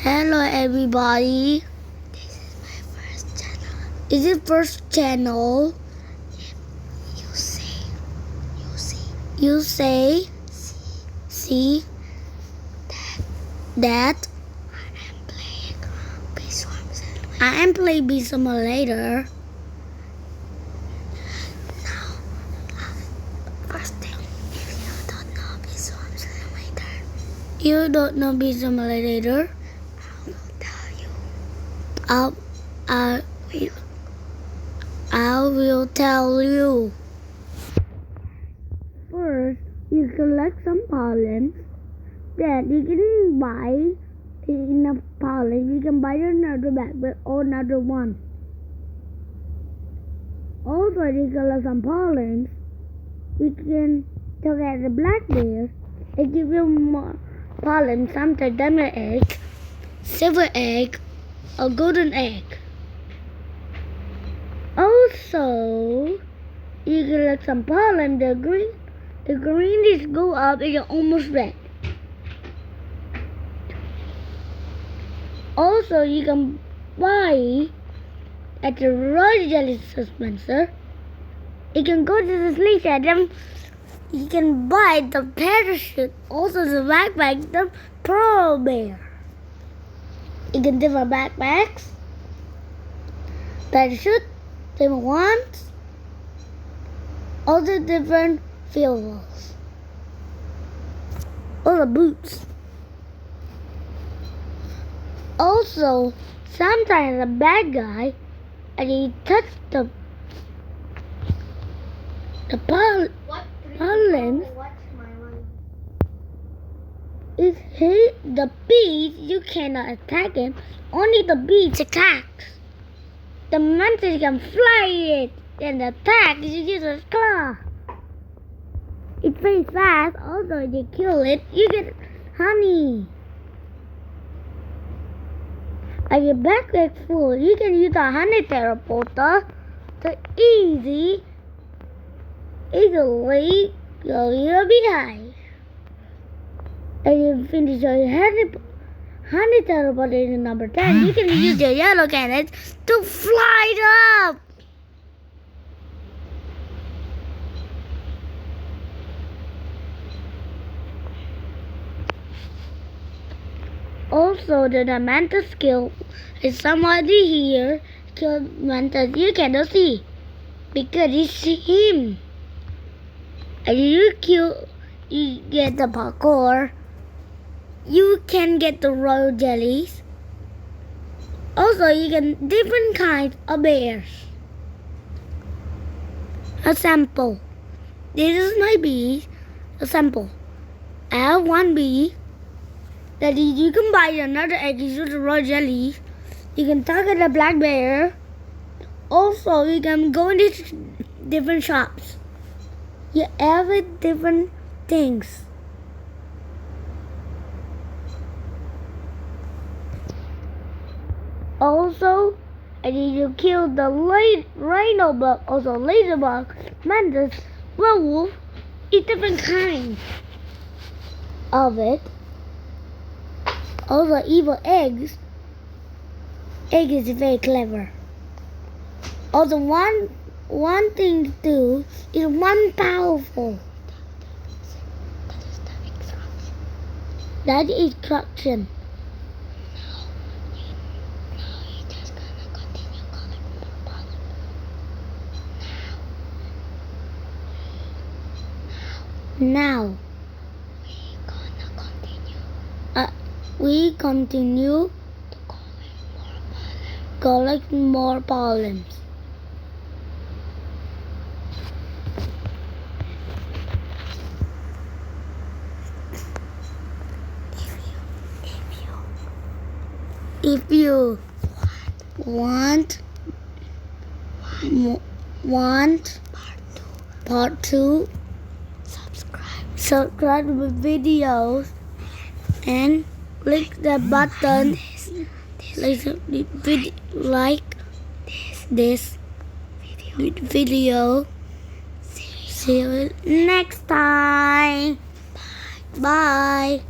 Hello everybody. This is my first channel. Is it first channel? You say see that I am playing Bee Simulator. Now, first thing, if you don't know Bee Simulator, You don't know Bee Simulator? I will tell you. I will tell you. First, you collect some pollens. Then you can buy enough pollen. You can buy another backpack or another one. Also, you collect some pollens. You can look at the black bear. They give you more pollen. Sometimes diamond egg, silver egg, or golden egg. Also, you collect some pollen. The green is go up and you're almost red. Also, you can buy at the royal jelly dispenser. You can go to the sleep at them. You can buy the parachute, also the backpack, the pearl bear. You can different backpacks, parachute, different ones, all the different fuels, all the boots. Also, sometimes a bad guy and he touched the pollen. If he the bees, you cannot attack him. Only the bees attacks. The monster can fly it and attack. You use a claw. It's very fast. Also, if you kill it, you get honey. If your backpack full, you can use a honey teleporter to easily go your beehive. If you finish your honey teleporter in number 10, you can use your yellow cannons to fly it up. Also, the mantis skill is somebody here killed mantis. You cannot see because it's him. And you get the parkour. You can get the royal jellies. Also, you get different kinds of bears. A sample. This is my bee. A sample. I have one bee. That you can buy another egg. You use the royal jellies. You can target the black bear. Also, you can go into different shops. You have different things. Also, I need to kill the rhino bug, also laserbug, mantis, werewolf, eat different kinds of it. Also, evil eggs. Egg is very clever. Also, one thing to do is one powerful. That is instruction. Now, we continue to collect more pollens. If you want part 2, subscribe to the videos and click the button like this video. See you next time. Bye.